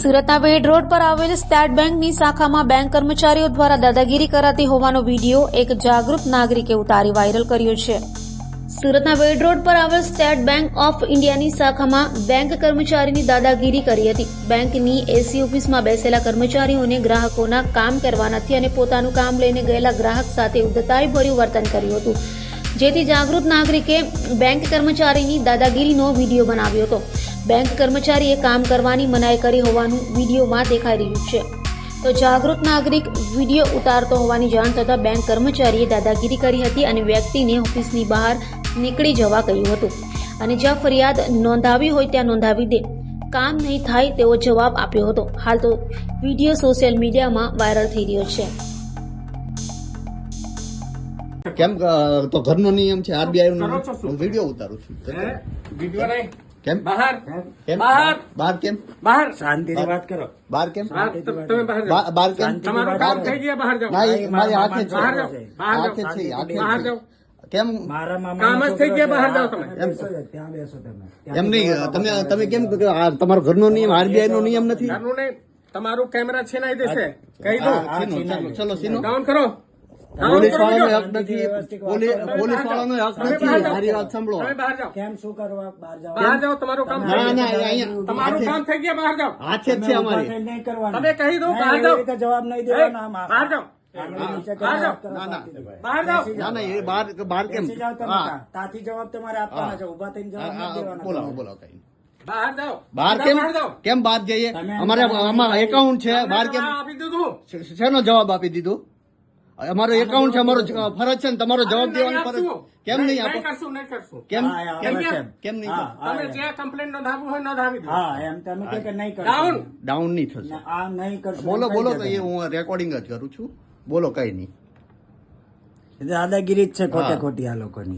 સુરતના વેડ રોડ પર આવેલ સ્ટેટ બેંકની શાખામાં બેંક કર્મચારીઓ દ્વારા દાદાગીરી કરાતી હોવાનો વિડીયો એક જાગૃત નાગરિકે ઉતારી વાયરલ કર્યો છે। સુરતના વેડ રોડ પર આવેલ સ્ટેટ બેંક ઓફ ઇન્ડિયાની શાખામાં બેંક કર્મચારીની દાદાગીરી કરી હતી। બેંકની એસી ઓફિસમાં બેસેલા કર્મચારીઓને ગ્રાહકોના કામ કરવા નથી અને પોતાનું કામ લઈને ગયેલા ગ્રાહક સાથે ઉદ્ધતાઈભર્યું વર્તન કર્યું હતું, જેથી જાગૃત નાગરિકે બેંક કર્મચારીની દાદાગીરીનો વિડીયો બનાવ્યો હતો। બેંક કર્મચારીએ કામ કરવાની મનાઈ કરી હોવાનું વિડીયોમાં દેખાઈ રહ્યું છે। તો જાગૃત નાગરિક વિડીયો ઉતારતો હોવાની જાણ થતાં બેંક કર્મચારીએ દાદાગીરી કરી હતી અને વ્યક્તિને ઓફિસની બહાર નીકળી જવા કહ્યું હતું અને જ્યાં ફરિયાદ નોંધાવી હોય ત્યાં નોંધાવી દે, કામ નહીં થાય તેવો જવાબ આપ્યો હતો। હાલ તો વિડીયો સોશિયલ મીડિયામાં વાયરલ થઈ રહ્યો છે। કેમ તો ઘરનો નિયમ છે, આરબીઆઈ નો વિડીયો ઉતારું છું। વિડીયો નહીં, કેમ બહાર કેમ બહાર બહાર કેમ બહાર શાંતિથી વાત કરો। બહાર કેમ તમે બહાર જાઓ, બહાર કેમ તમારું કામ થઈ ગયા, બહાર જાઓ, ના, એ મારી હાથે છે, બહાર જાઓ, બહાર હાથે જાઓ, છે, હાથે બહાર છે। જાઓ, કેમ મારા મામા કામ જ થઈ ગયા, બહાર જાઓ તમે। ત્યાં બેસો તમે। એમ નહીં, તમે કેમ તમારો ઘરનો નિયમ આરબીઆઈ નો નિયમ નથી? ઘરનું નહીં, તમારું કેમેરા છીનાઈ દેશે, કહી દો, ચલો સીનો ડાઉન કરો। પોલીસ વાળાનો હક નથી, પોલીસ વાળાનો હક નથી। મારી વાત સાંભળો, તમે બહાર જાઓ, કેમ શું કરવા બહાર જાઓ? બહાર જાઓ, તમારું કામ થઈ ના ગયું, ના અહીંયા તમારું કામ થઈ ગયા, બહાર જાઓ, હાથે જ છે અમારી। નહીં કરવાનું। તમે કહી દો, નહીં, બહાર એવી જાઓ, રીતે જવાબ નહીં દેવાનો આમાં। બહાર જાઓ, નીચે બહાર કરીને જાઓ, વાત કરો ના, ના, શાંતિથી. બહાર જાઓ, ના ના એ બહાર કેમ? બેસી જાઓ તમે હા, ત્યાં. ત્યાંથી જવાબ તમારે આપવાના છે, ઉભા થઈને જવાબ નથી દેવાનો બોલો તમારે. બોલો કઈ બહાર જાઓ, બહાર કેમ બહાર જાઓ, કેમ બહાર જઈએ? તમે અમારે આમાં એકાઉન્ટ છે, બહાર કેમ આપી દીધું, શેનો જવાબ આપી દીધું? અમારો એકાઉન્ટ છે, અમારો ફરજ છે ને તમારો જવાબ દેવાની ફરજ કેમ નહીં આપો? નહીં કરશું, નહીં કરશું, કેમ હા, હા, કેમ બરાબર છે. કેમ નહીં હા, કરો? હા, તમે જે કમ્પ્લેન નોંધાવી હોય નોંધાવી દો, હા એમ તમે કહો કે નહીં ડાઉન, કરશો. ડાઉન નહીં થશે। આ નહીં કરશો બોલો એમ બોલો કહી તો એ દે હું રેકોર્ડિંગ જ કરું છું, બોલો કઈ નહીં। તમે. દાદાગીરી જ છે ખોટે હા. ખોટી આ લોકોની।